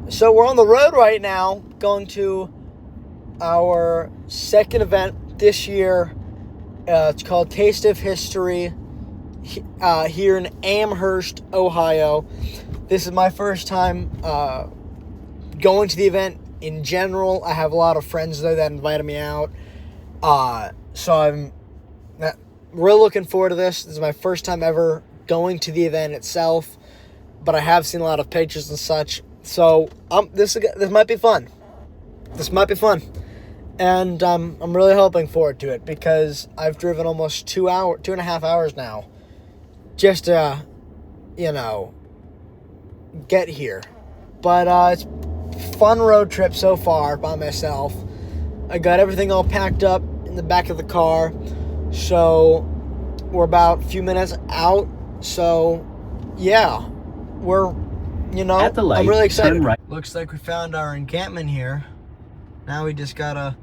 So we're on the road right now, going to our second event this year. It's called Taste of History here in Amherst, Ohio. This is my first time going to the event in general. I have a lot of friends there that invited me out. So I'm really looking forward to this. This is my first time ever going to the event itself, but I have seen a lot of pictures and such. So this might be fun. This might be fun. And I'm really hoping forward to it because I've driven almost 2.5 hours now just to, get here. But it's a fun road trip so far by myself. I got everything all packed up in the back of the car. So we're about a few minutes out. So, yeah, we're, at the light, I'm really excited. right. Looks like we found our encampment here. Now we just gotta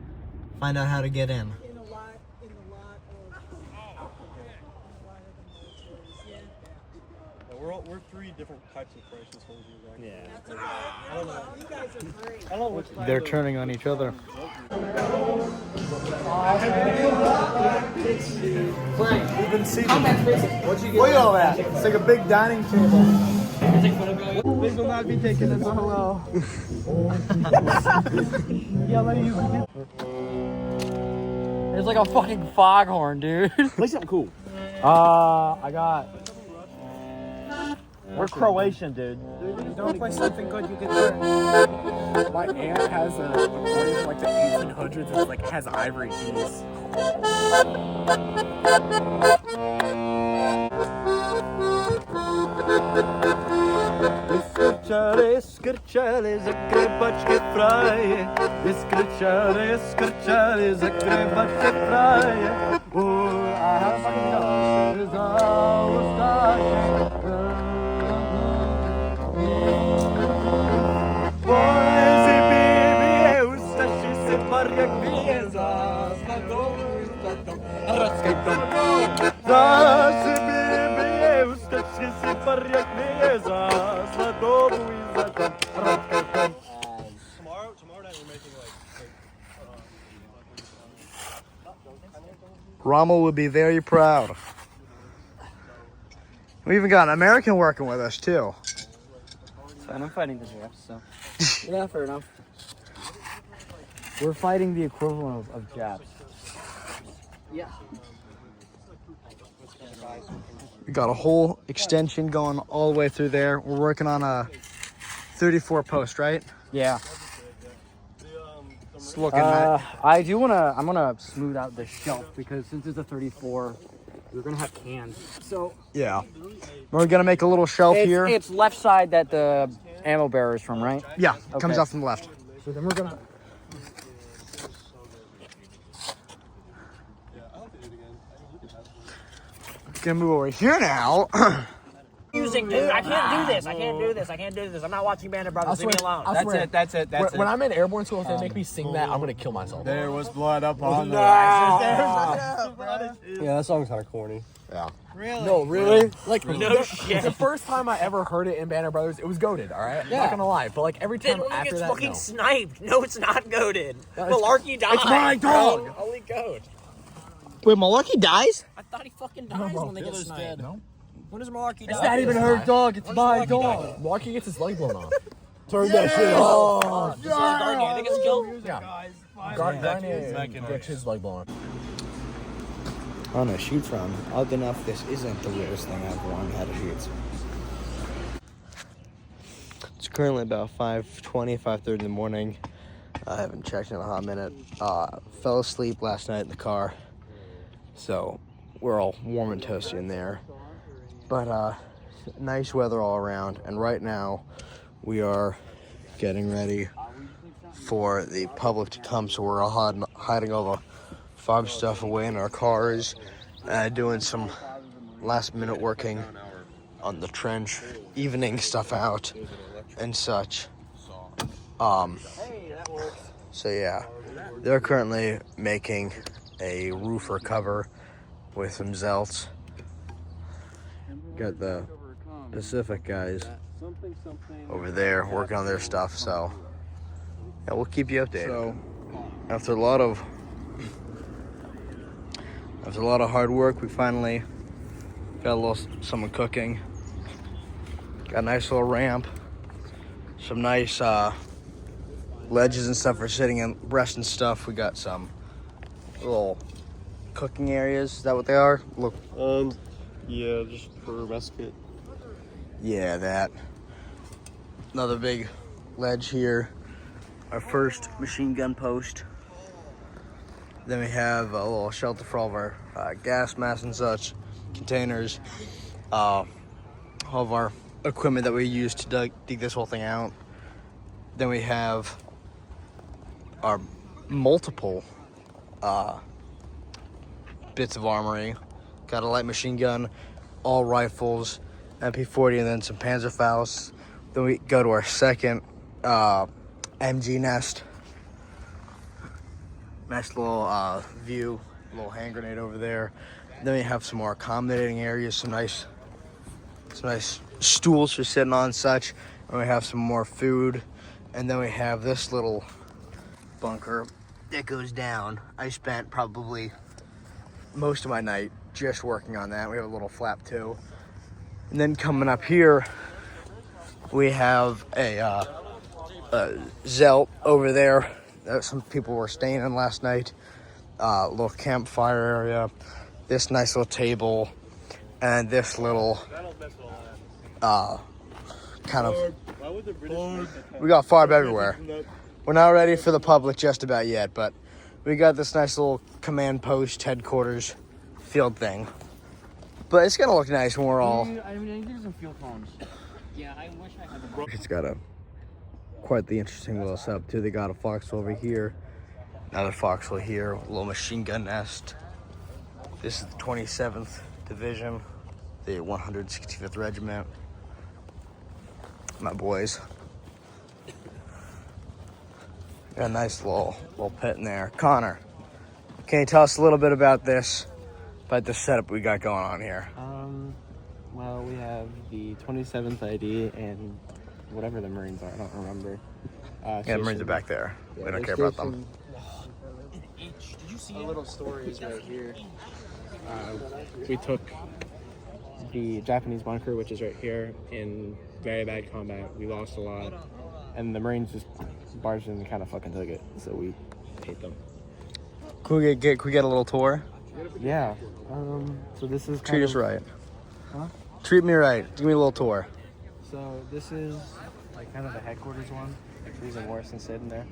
find out how to get in. We're 3 different types of Croatian soldiers, right? Yeah. That's okay. I don't know. You guys are great. I don't know which They're turning on each other. We've been seated. Look at all that. It's like a big dining table. Please will not be taken as a hello. It's like a fucking foghorn, dude. Play something cool. I got. We're Croatian, dude. Don't play something good, you get hurt. My aunt has according to like the 1800s, it's like has ivory keys. Iskrčale, skrčale, zagrebačke fraje. Iskrčale, skrčale, zagrebačke fraje. I have fucking know. Is all Bože, bibi, ustaši se bar jak bijeza. Zaši bibi, ustaši se bar jak bijeza. Sladovu i za tom. Tomorrow night we're making Rommel would be very proud. We even got an American working with us, too. And I'm fighting the Japs, so. Yeah, fair enough. We're fighting the equivalent of Japs. Yeah. We got a whole extension going all the way through there. We're working on a 34 post, right? Yeah. It's looking nice. I'm gonna smooth out the shelf because since it's a 34, we're gonna have cans. So Yeah. We're gonna make a little shelf here. It's left side that the ammo bearer is from, right? Yeah, Okay. comes out from the left. So then we're gonna. Gonna move over here now. Dude, I can't do this. I can't do this. I'm not watching Band of Brothers. Leave me alone. That's it. When I'm in airborne school, if they make me sing that, I'm gonna kill myself. There was blood upon the Yeah, that song's kind of corny. Yeah. Really? No, really? Like, No shit. The first time I ever heard it in Band of Brothers, it was goated, alright? Yeah. Not gonna lie. But like every time Then after gets that, fucking no. sniped. No, it's not goaded. No, it's- Malarkey died. it's my dog. Bro. Holy goat. Wait, Malarkey dies? I thought he fucking dies when they get sniped. No. When does Malarkey die? It's not even her dog, it's my dog. Walkie gets his leg blown off. Turn that shit off. Garnier, I think it's killed. Yeah. Garnier gets his leg blown off. I don't know, shoot from. Oddly enough, this isn't the weirdest thing I've ever had to shoot. It's currently about 5:20, 5:30 in the morning. I haven't checked in a hot minute. Fell asleep last night in the car, so we're all warm and toasty in there. But nice weather all around, and right now we are getting ready for the public to come, so we're all hiding all the fob stuff away in our cars, doing some last minute working on the trench, evening stuff out and such. So yeah, they're currently making a roofer cover with some zelts. Got the Pacific guys over there working on their stuff. So yeah, we'll keep you updated. So after a lot of hard work, we finally got a little someone cooking. Got a nice little ramp, some nice ledges and stuff for sitting and rest and stuff. We got some little cooking areas. Is that what they are? Look. Yeah, just for respite. Yeah, that. Another big ledge here. Our first machine gun post. Then we have a little shelter for all of our gas masks and such, containers, all of our equipment that we use to dig this whole thing out. Then we have our multiple bits of armory. Got a light machine gun, all rifles, MP40, and then some Panzerfaust. Then we go to our second MG nest. Nice little view, little hand grenade over there. Then we have some more accommodating areas, some nice stools for sitting on and such. And we have some more food. And then we have this little bunker that goes down. I spent probably most of my night just working on that. We have a little flap too. And then coming up here, we have a Zelt over there that some people were staying in last night. Little campfire area, this nice little table, and this little kind of, we got farb everywhere. We're not ready for the public just about yet, but we got this nice little command post headquarters field thing. But it's gonna look nice when we're all. I need some field phones. Yeah, I wish I had the. It's got quite the interesting little setup too. They got a foxhole over here, another foxhole here, a little machine gun nest. This is the 27th Division, the 165th Regiment. My boys. Got a nice little pit in there. Connor, can you tell us a little bit about this setup we got going on here? Well, we have the 27th ID and whatever the Marines are, I don't remember. Yeah, the Marines are back there. We don't care about them. A little story is right here. We took the Japanese bunker, which is right here, in very bad combat. We lost a lot, and the Marines just barged in and kind of fucking took it, so we hate them. Can we get a little tour? Yeah. So this is Treat us right. Huh? Treat me right. Give me a little tour. So this is like kind of the headquarters one. Trees and Morrison sitting there.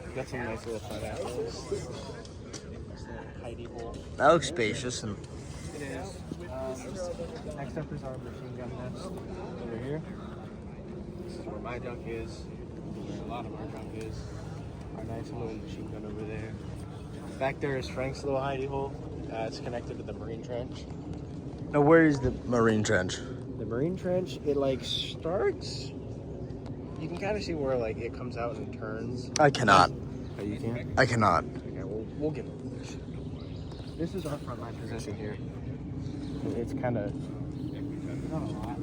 We've got some nice little front apples. Hidey hole. That looks spacious and. It is. Next up is our machine gun nest over here. This is where my junk is. Where a lot of our junk is. Our nice little machine gun over there. Back there is Frank's little hidey hole. It's connected to the Marine trench. Now, where is the Marine trench? The Marine trench, it like starts. You can kind of see where like it comes out and turns. I cannot. Oh, you can? I cannot. Okay, we'll get it. This is our front line position here. It's kind of not a lot.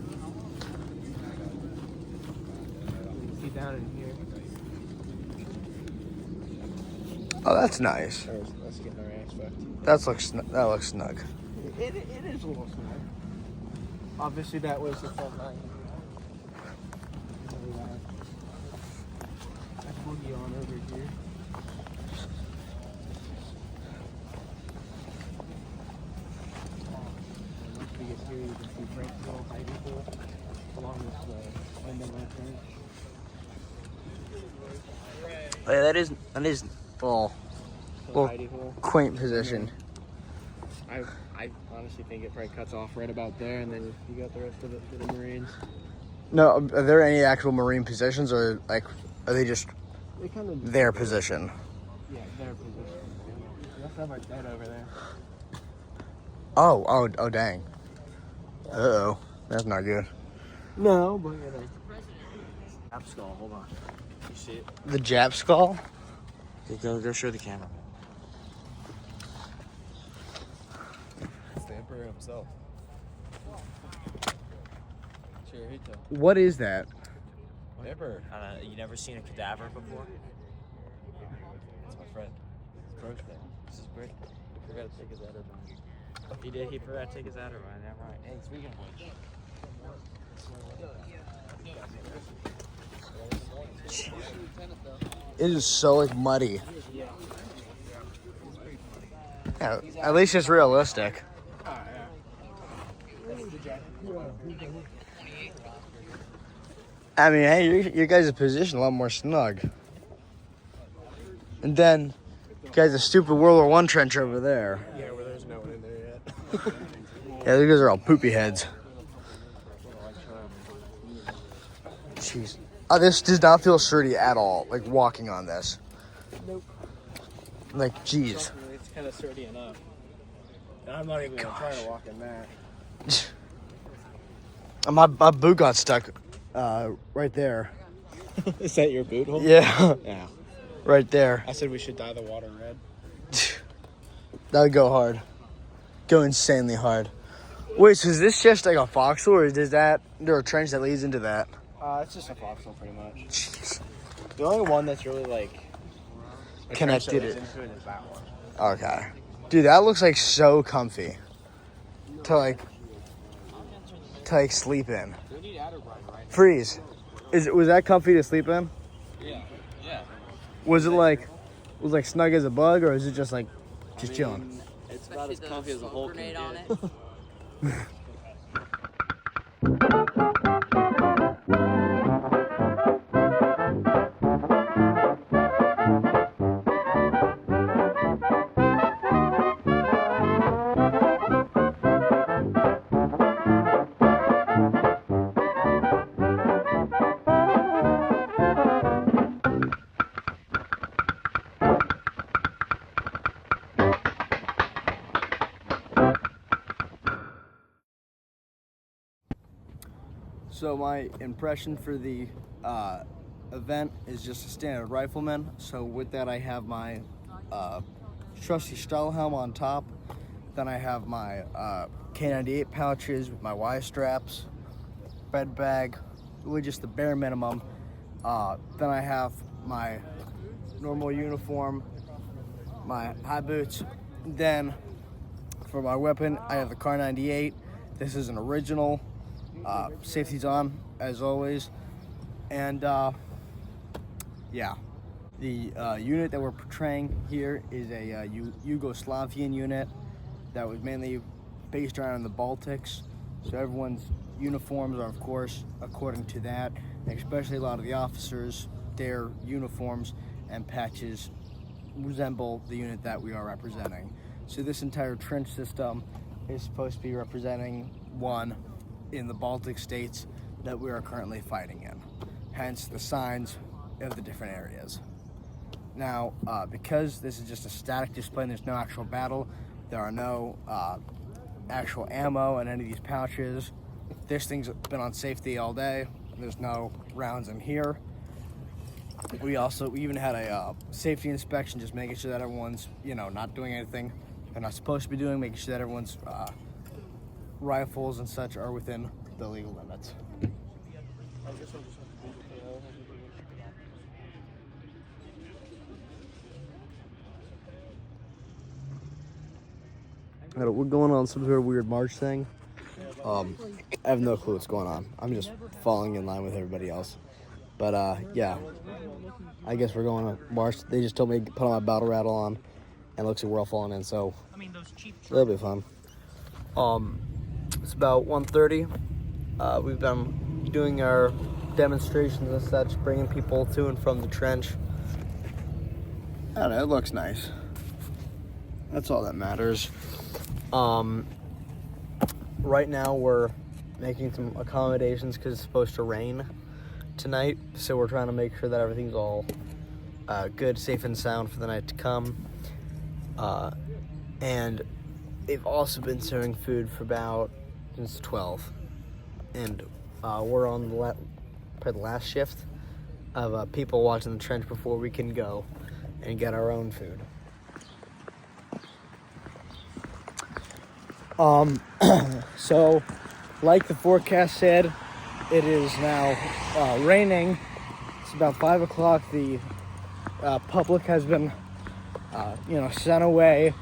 You can see down in here. Oh, that's nice. Let's get our ass fucked. That looks snug. It is a little snug. Obviously, that was the front line. That's boogie on over here. Once we get here, you can see Frank's little hidey hole along with the end of my trench. Oh, yeah, that is a little Hidey hole. quaint position. I honestly think it probably cuts off right about there, and then you got the rest of it for the Marines. No, are there any actual Marine positions, or like are they just They kind of their position? Yeah, their position. We also have our dead over there. Oh, dang. Uh-oh, that's not good. No, but you know. Jap skull. Hold on. You see it? The Jap skull? Go show the camera. It's the Emperor himself. What is that? Never. You never seen a cadaver before? That's my friend. His birthday. This is his birthday. He forgot to take his Adderall. He did. He forgot to take his Adderall. Yeah, right. Hey, speaking of which. It is so like muddy. Yeah, at least it's realistic. I mean, hey, your guys' position a lot more snug. And then, you guys, a stupid World War I trench over there. Yeah, where there's no one in there yet. Yeah, these guys are all poopy heads. Jeez. Oh, this does not feel sturdy at all, like walking on this. Nope. Like, jeez. It's kind of sturdy enough. And I'm not even going to try to walk in that. My boot got stuck right there. Is that your boot hole? Yeah, Yeah. right there. I said we should dye the water red. That would go hard. Go insanely hard. Wait, so is this just like a foxhole, or is there a trench that leads into that? It's just a foxhole, pretty much. Jeez. The only one that's really like a Connected trench that it. leads into it is that one. Okay. Dude, that looks like so comfy to sleep in. Freeze. Was that comfy to sleep in? Yeah. Was it snug as a bug, or is it just chilling? It's about as comfy as a whole can on get. it. So my impression for the event is just a standard rifleman. So with that, I have my trusty Stahlhelm on top. Then I have my K98 pouches with my Y straps, bed bag, really just the bare minimum. Then I have my normal uniform, my high boots. Then for my weapon, I have the Kar98. This is an original. Safety's on, as always. And yeah, the unit that we're portraying here is a Yugoslavian unit that was mainly based around the Baltics. So everyone's uniforms are, of course, according to that, especially a lot of the officers, their uniforms and patches resemble the unit that we are representing. So this entire trench system is supposed to be representing one in the Baltic states that we are currently fighting in, hence the signs of the different areas. Now, because this is just a static display and there's no actual battle, there are no actual ammo in any of these pouches. This thing's been on safety all day. There's no rounds in here. We even had a safety inspection, just making sure that everyone's, not doing anything they're not supposed to be doing, making sure that everyone's rifles and such are within the legal limits. We're going on some sort of weird march thing. I have no clue what's going on. I'm just falling in line with everybody else. But yeah, I guess we're going to march. They just told me to put on my battle rattle on, and it looks like we're all falling in, so it'll be fun. It's about 1:30. We've been doing our demonstrations and such, bringing people to and from the trench. I don't know, it looks nice. That's all that matters. Right now we're making some accommodations because it's supposed to rain tonight, so we're trying to make sure that everything's all good, safe, and sound for the night to come. And they've also been serving food for since 12, and we're on the last shift of people watching the trench before we can go and get our own food. So, like the forecast said, it is now raining. It's about 5 o'clock. The public has been, sent away.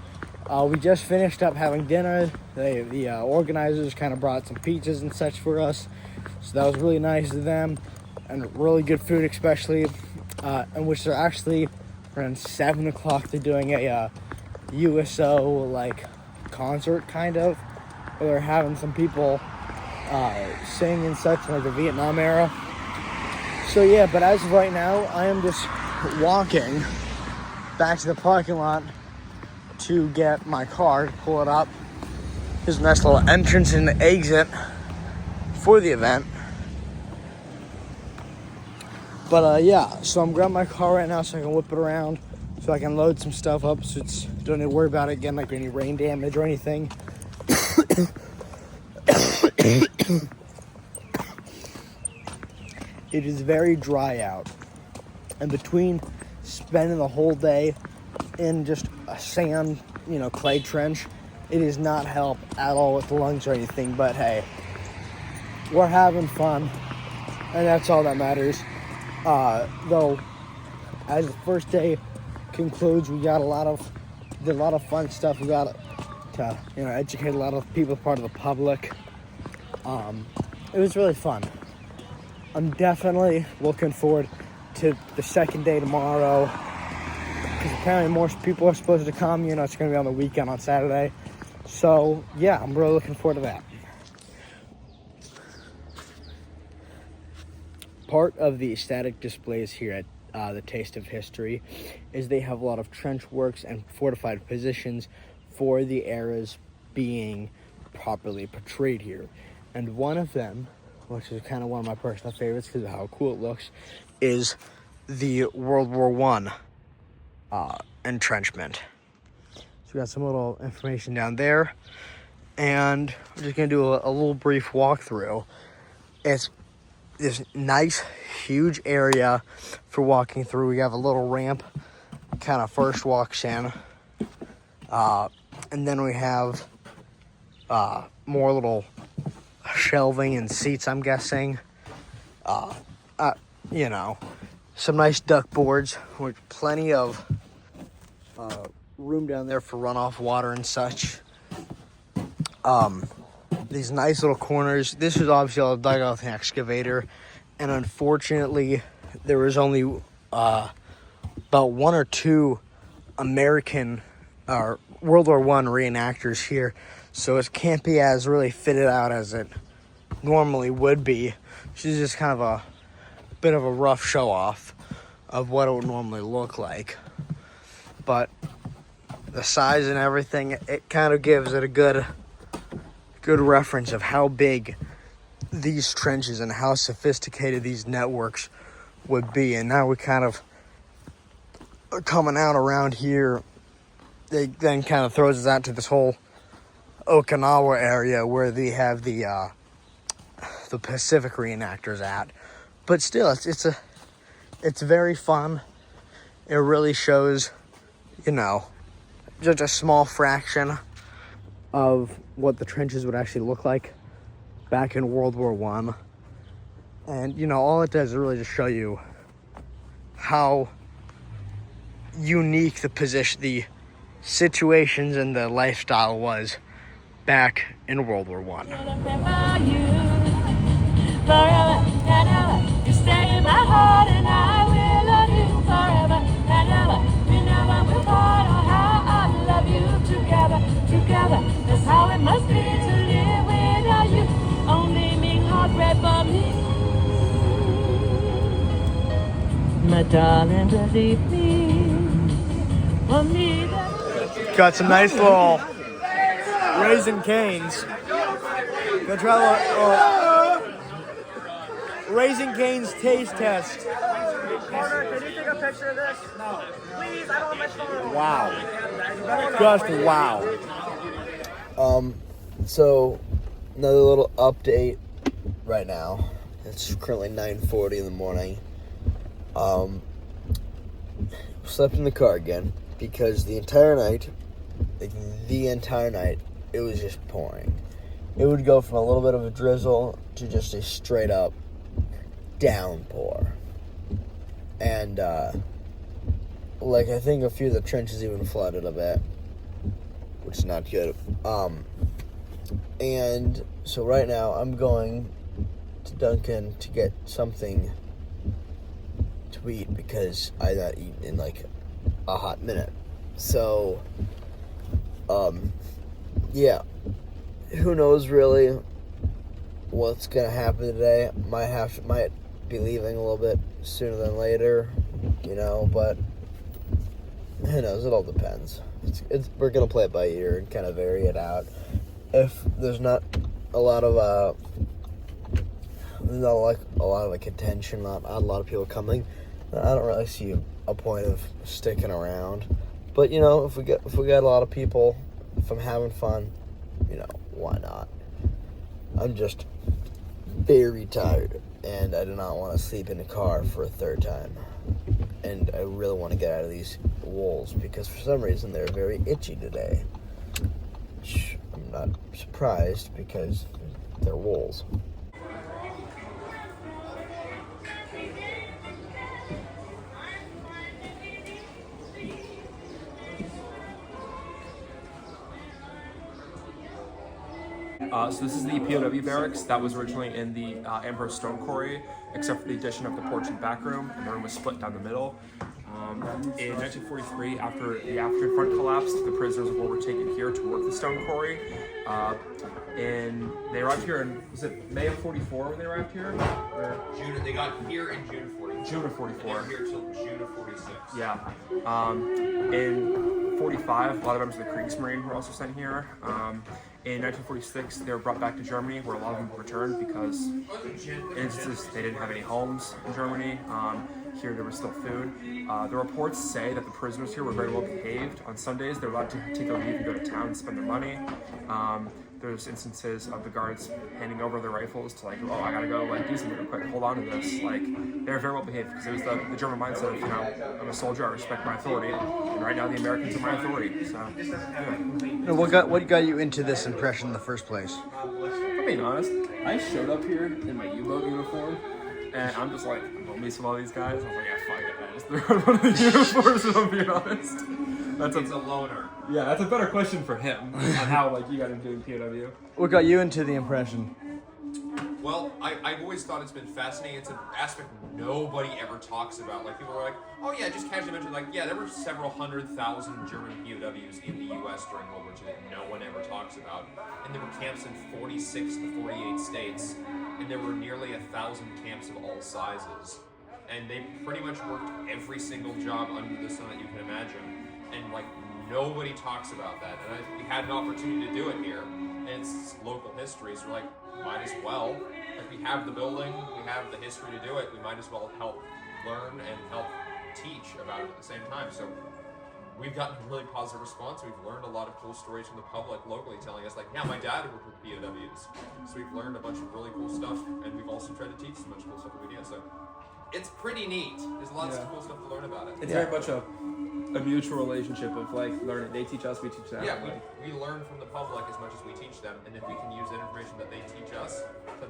We just finished up having dinner. The organizers kind of brought some pizzas and such for us, so that was really nice of them, and really good food, especially. In which they're actually around 7 o'clock. They're doing a USO like concert kind of, where they're having some people sing and such, like the Vietnam era. So yeah, but as of right now, I am just walking back to the parking lot to get my car, to pull it up. There's a nice little entrance and exit for the event. But yeah, so I'm grabbing my car right now so I can whip it around, so I can load some stuff up, so don't need to worry about it getting like any rain damage or anything. It is very dry out, and between spending the whole day in just a sand, clay trench, it does not help at all with the lungs or anything. But hey, we're having fun, and that's all that matters. Though, as the first day concludes, we got a lot of fun stuff. We got to educate a lot of people, part of the public. It was really fun. I'm definitely looking forward to the second day tomorrow, because apparently more people are supposed to come. It's going to be on the weekend on Saturday. So yeah, I'm really looking forward to that. Part of the static displays here at the Taste of History is they have a lot of trench works and fortified positions for the eras being properly portrayed here. And one of them, which is kind of one of my personal favorites because of how cool it looks, is the World War I entrenchment. So we got some little information down there, and we're just going to do a little brief walkthrough. It's this nice, huge area for walking through. We have a little ramp, kind of first walks in, and then we have more little shelving and seats, I'm guessing. Some nice duck boards with plenty of room down there for runoff water and such. These nice little corners. This is obviously all dug out with an excavator, and unfortunately there was only about one or two American or World War I reenactors here, so it can't be as really fitted out as it normally would be. She's just kind of a bit of a rough show off of what it would normally look like, but the size and everything, it kind of gives it a good reference of how big these trenches and how sophisticated these networks would be. And now we kind of are coming out around here. They then kind of throws us out to this whole Okinawa area where they have the Pacific reenactors at. But still, it's very fun. It really shows, just a small fraction of what the trenches would actually look like back in World War I. And, all it does is really just show you how unique the situations and the lifestyle was back in World War I. Forever and ever, you stay in my heart, and I will love you forever and ever. We never will part, oh how I love you together. That's how it must be to live without you. Only mean heartbreak for me, my darling. Believe me, for me. Got some nice little Raisin Canes. Go try a little Raisin Canes taste test. Carter, can you take a picture of this? No. Please, I don't want my phone. Wow. Just wow. So another little update right now. It's currently 9:40 in the morning. Slept in the car again because the entire night, it was just pouring. it would go from a little bit of a drizzle to just a straight up downpour. And, like, I think a few of the trenches even flooded a bit, which is not good. And so right now I'm going to Dunkin' to get something to eat because I not eaten in like a hot minute. So, yeah, who knows really what's gonna happen today. Might be leaving a little bit sooner than later, you know, but who knows? It all depends. We're gonna play it by ear and kind of vary it out. If there's not a lot of contention, not a lot of people coming, I don't really see a point of sticking around. But you know, if we get a lot of people, if I'm having fun, you know, why not? I'm just very tired, and I do not want to sleep in the car for a third time. And I really want to get out of these wolves because for some reason they're very itchy today. I'm not surprised because they're wolves. So this is the POW barracks that was originally in the Amherst Stone Quarry, except for the addition of the porch and back room, and the room was split down the middle. In 1943, after the African front collapsed, the prisoners of war were taken here to work the stone quarry. And they arrived here in, was it May of 44 when they arrived here? Or? June. They got here in June of 44. June of 44. They were here till June of 46. Yeah. In 45, a lot of members of the Kriegsmarine were also sent here. In 1946, they were brought back to Germany, where a lot of them returned because they didn't have any homes in Germany. Here there was still food. The reports say that the prisoners here were very well behaved. On Sundays, they were allowed to take a leave and go to town and spend their money. There's instances of the guards handing over their rifles to like, oh, I gotta go like do something real quick, hold on to this. Like, they were very well behaved because it was the German mindset of, you know, I'm a soldier, I respect my authority. And right now the Americans are my authority. So, yeah. What got you into this impression in the first place? I'm being honest, I showed up here in my U-boat uniform, and I'm just like, I'm gonna meet some of these guys. I was like, yeah, fuck it, I just threw on one of the uniforms, if I'm being honest. It's a loner. Yeah, that's a better question for him on how like you got into doing POW. What got you into the impression? Well, I've always thought it's been fascinating. It's an aspect nobody ever talks about. Like, people are like, oh yeah, just casually mentioned, like, yeah, there were several 100,000 German POWs in the U.S. during World War II that no one ever talks about. And there were camps in 46 to 48 states, and there were nearly 1,000 camps of all sizes. And they pretty much worked every single job under the sun that you can imagine. And like, nobody talks about that. And we had an opportunity to do it here, and it's local history, so we're like, might as well. Like, we have the building, we have the history to do it, we might as well help learn and help teach about it at the same time. So we've gotten a really positive response. We've learned a lot of cool stories from the public locally telling us, like, yeah, my dad worked with POWs. So we've learned a bunch of really cool stuff, and we've also tried to teach as much cool stuff as we can. So it's pretty neat. There's lots of cool stuff to learn about it. It's very much a mutual relationship of like learning. They teach us, we teach them. Yeah, we learn from the public as much as we teach them, and then we can use that information that they teach us to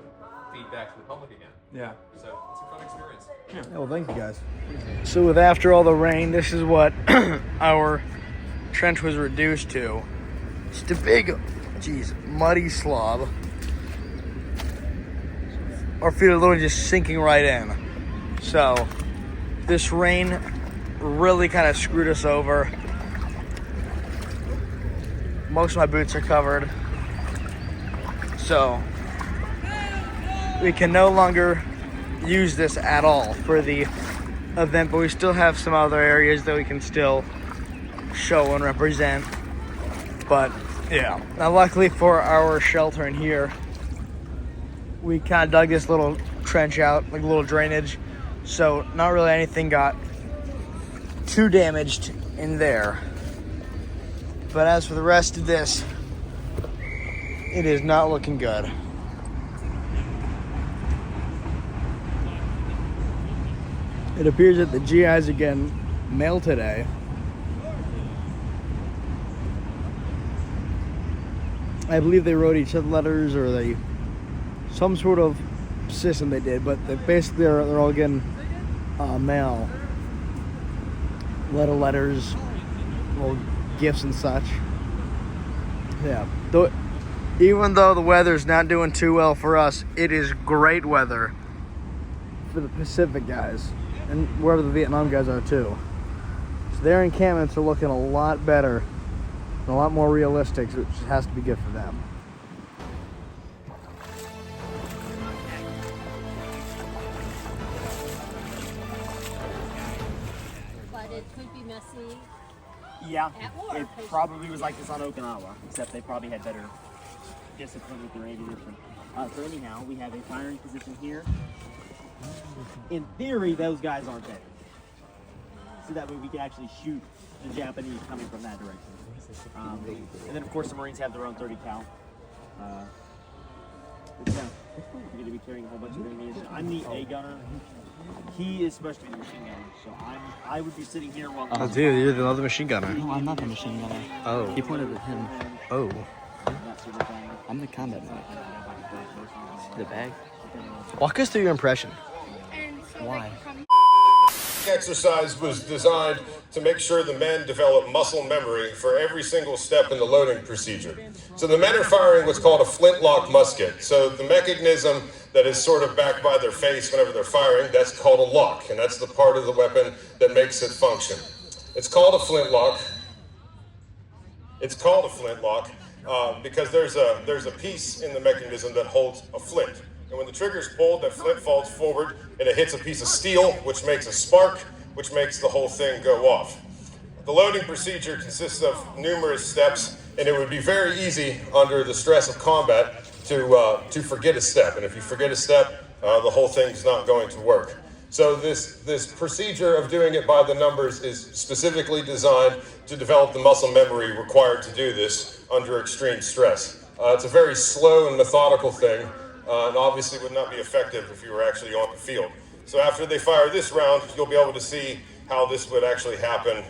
feed back to the public again. Yeah. So it's a fun experience. Yeah, well, thank you guys. So with after all the rain, this is what our trench was reduced to. Just a big, muddy slob. Our feet are literally just sinking right in. So this rain really kind of screwed us over. Most of my boots are covered. So we can no longer use this at all for the event, but we still have some other areas that we can still show and represent. But yeah, now luckily for our shelter in here, we kind of dug this little trench out, like a little drainage, so not really anything got too damaged in there. But as for the rest of this, it is not looking good. It appears that the GIs are getting mail today. I believe they wrote each other letters, or they some sort of system they did, but basically they're all getting mail, letters, little gifts and such. Yeah. Even though the weather's not doing too well for us, it is great weather for the Pacific guys, and wherever the Vietnam guys are too. So their encampments are looking a lot better and a lot more realistic, which has to be good for them. But it could be messy. Yeah, At war. it probably was like this on Okinawa, except they probably had better discipline with their ammunition. So anyhow, we have a firing position here. In theory, those guys aren't there. So that way we can actually shoot the Japanese coming from that direction. And then of course the Marines have their own 30 cal. We're going to be carrying a whole bunch of ammunition. I'm the A gunner. He is supposed to be the machine gunner, so I would be sitting here while. Oh, dude, you're the other machine gunner. No, I'm not the machine gunner. Oh. He pointed at him. Oh. That sort of thing. I'm the combat medic. The bag? Walk us through your impression. Why? Exercise was designed to make sure the men develop muscle memory for every single step in the loading procedure. So the men are firing what's called a flintlock musket. So the mechanism that is sort of back by their face whenever they're firing, that's called a lock, and that's the part of the weapon that makes it function. It's called a flintlock. It's called a flintlock because there's a piece in the mechanism that holds a flint. And when the trigger's pulled, that flint falls forward and it hits a piece of steel, which makes a spark, which makes the whole thing go off. The loading procedure consists of numerous steps, and it would be very easy under the stress of combat to forget a step. And if you forget a step, the whole thing's not going to work. So this procedure of doing it by the numbers is specifically designed to develop the muscle memory required to do this under extreme stress. It's a very slow and methodical thing. And obviously would not be effective if you were actually on the field. So after they fire this round, you'll be able to see how this would actually happen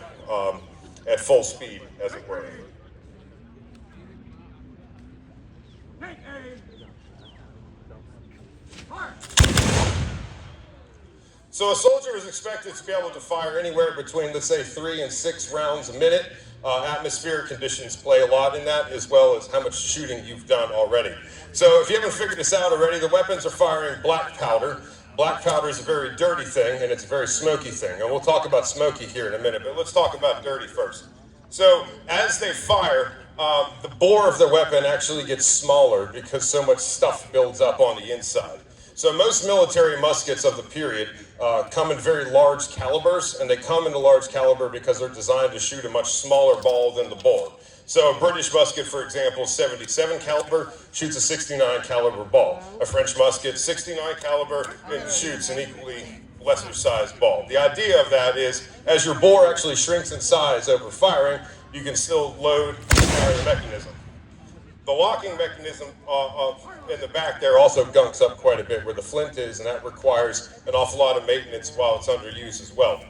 at full speed, as it were. So a soldier is expected to be able to fire anywhere between, let's say, 3 and 6 rounds a minute. Atmospheric conditions play a lot in that, as well as how much shooting you've done already. So if you haven't figured this out already, the weapons are firing black powder. Black powder is a very dirty thing, and it's a very smoky thing. And we'll talk about smoky here in a minute, but let's talk about dirty first. So as they fire, the bore of the weapon actually gets smaller because so much stuff builds up on the inside. So most military muskets of the period come in very large calibers, and they come in a large caliber because they're designed to shoot a much smaller ball than the bore. So a British musket, for example, 77 caliber, shoots a 69 caliber ball. A French musket, 69 caliber, and shoots an equally lesser sized ball. The idea of that is, as your bore actually shrinks in size over firing, you can still load and fire the mechanism. The locking mechanism in the back there also gunks up quite a bit where the flint is, and that requires an awful lot of maintenance while it's under use as well.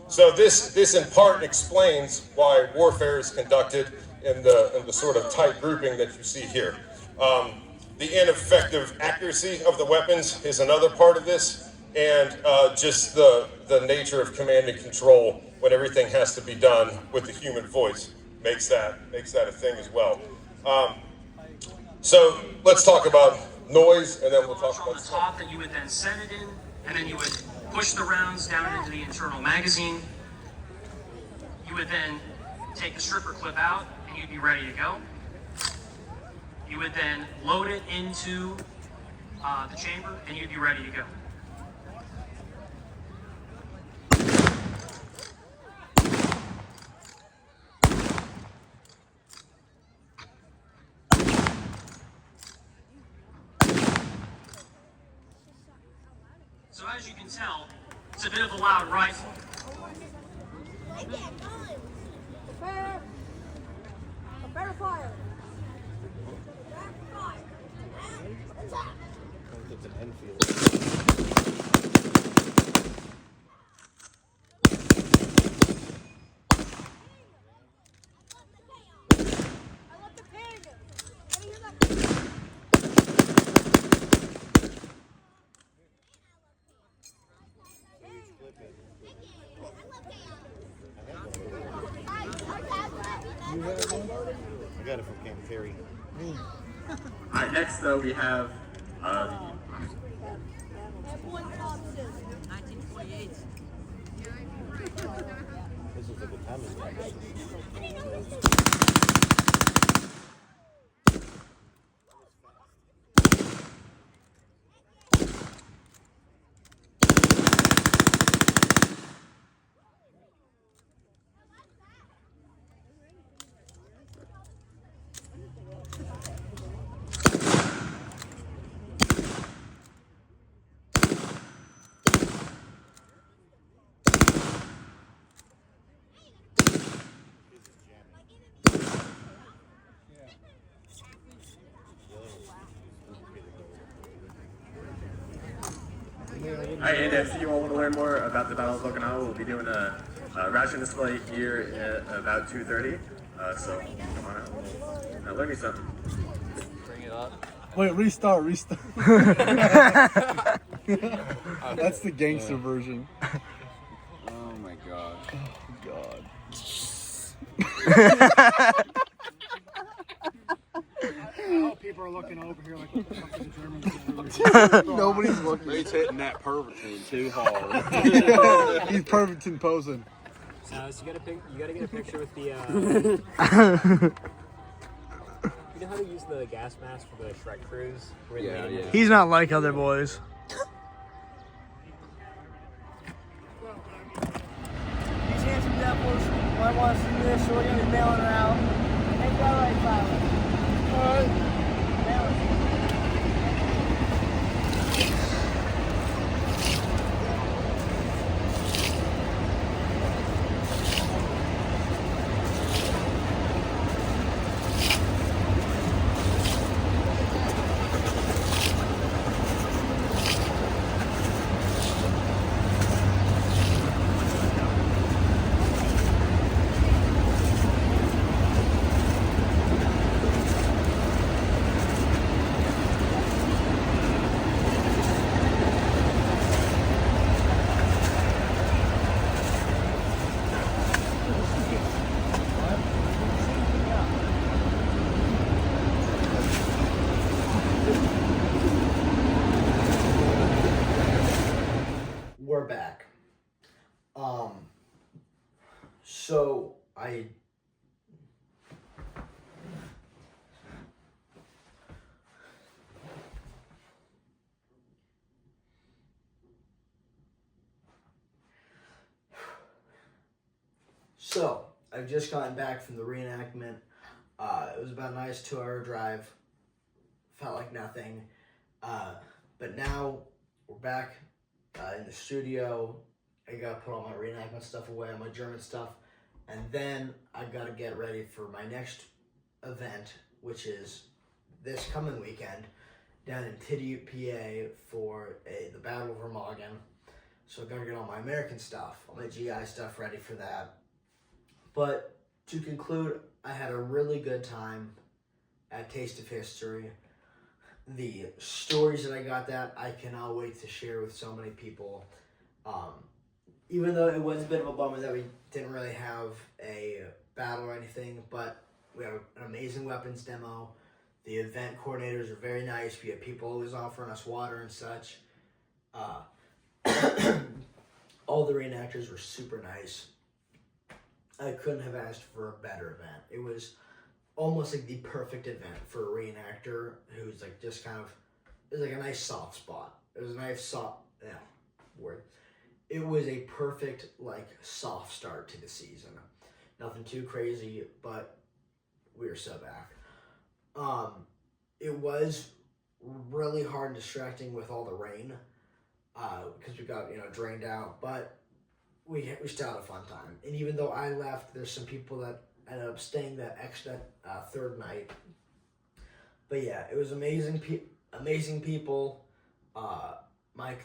So this in part explains why warfare is conducted in the sort of tight grouping that you see here. The ineffective accuracy of the weapons is another part of this, and just the nature of command and control when everything has to be done with the human voice makes that a thing as well. So let's talk about noise, and then we'll talk about on the top that you would then set it in, and then you would push the rounds down into the internal magazine. You would then take the stripper clip out, and you'd be ready to go. You would then load it into the chamber, and you'd be ready to go. So as you can tell, it's a bit of a loud rifle. Prepare fire. It's an Enfield. I love the pig. Can you hear that I got it from Camp Ferry. All right, next though we have This is a good time. All right, and if you all want to learn more about the Battle of Okinawa, we'll be doing a ration display here at about 2:30. So come on out and learn me something. Bring it up. Wait, restart. That's the gangster version. Oh my god. God. People are looking over here like, what the fuck is the Germans doing? Nobody's looking. He's hitting that Pervitin too hard. He's Pervitin posing. So you gotta get a picture with the. You know how to use the gas mask for the Shrek cruise? Yeah. He's not like other boys. These handsome devils might want to see this, so we're going to be bailing her out. Ain't that right, Tyler? All right. We're back. So I've just gotten back from the reenactment. It was about a nice 2-hour drive. Felt like nothing. But now we're back in the studio. I gotta put all my reenactment stuff away, all my German stuff, and then I gotta get ready for my next event, which is this coming weekend down in Tidioute, PA for the Battle of Remagen. So I gotta get all my American stuff, all my GI stuff ready for that. But to conclude, I had a really good time at Taste of History. The stories that I got I cannot wait to share with so many people. Even though it was a bit of a bummer that we didn't really have a battle or anything, but we have an amazing weapons demo. The event coordinators are very nice. We had people always offering us water and such. All the reenactors were super nice. I couldn't have asked for a better event. It was almost like the perfect event for a reenactor who's like just kind of, it was like a nice soft spot. It was a nice soft, word. It was a perfect like soft start to the season. Nothing too crazy, but we were so back. It was really hard and distracting with all the rain because we got drained out, but we still had a fun time. And even though I left, there's some people that ended up staying that extra third night. But yeah, it was amazing people.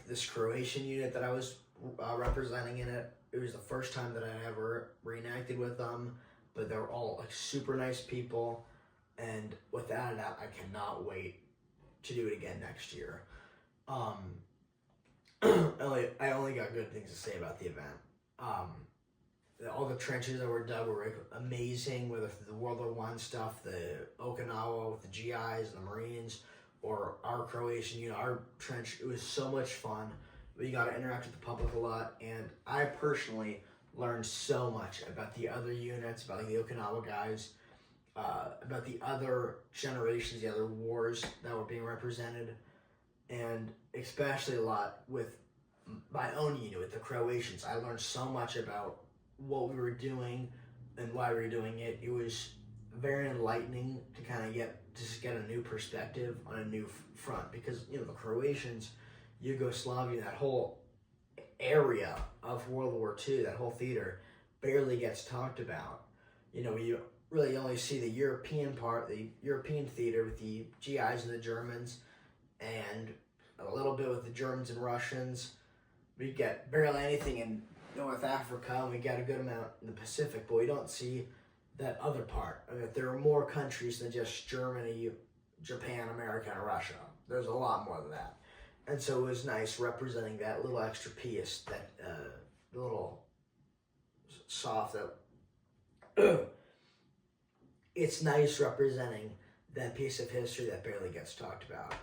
This Croatian unit that I was representing in it, it was the first time that I ever reenacted with them, but they were all like super nice people, and without a doubt, I cannot wait to do it again next year. I only got good things to say about the event. All the trenches that were dug were like amazing, whether the World War I stuff, the Okinawa with the GIs and the Marines, or our Croatian, our trench. It was so much fun. We got to interact with the public a lot, and I personally learned so much about the other units, about the Okinawa guys, about the other generations, the other wars that were being represented, and especially a lot with my own unit, with the Croatians. I learned so much about what we were doing and why we were doing it. It was very enlightening to kind of get a new perspective on a new front, because the Croatians, Yugoslavia, that whole area of World War II, that whole theater barely gets talked about. You really only see the European part, the European theater with the GIs and the Germans, and a little bit with the Germans and Russians. We get barely anything in North Africa, and we got a good amount in the Pacific, but we don't see that other part. I mean, there are more countries than just Germany, Japan, America, and Russia. There's a lot more than that. And so it was nice representing that little extra piece, that little soft, that it's nice representing that piece of history that barely gets talked about.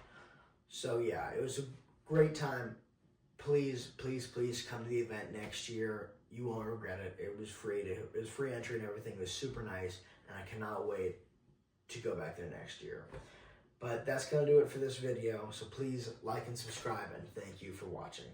So yeah, it was a great time. Please, please, please come to the event next year. You won't regret it. It was free. It was free entry and everything. It was super nice, and I cannot wait to go back there next year. But that's going to do it for this video. So please like and subscribe, and thank you for watching.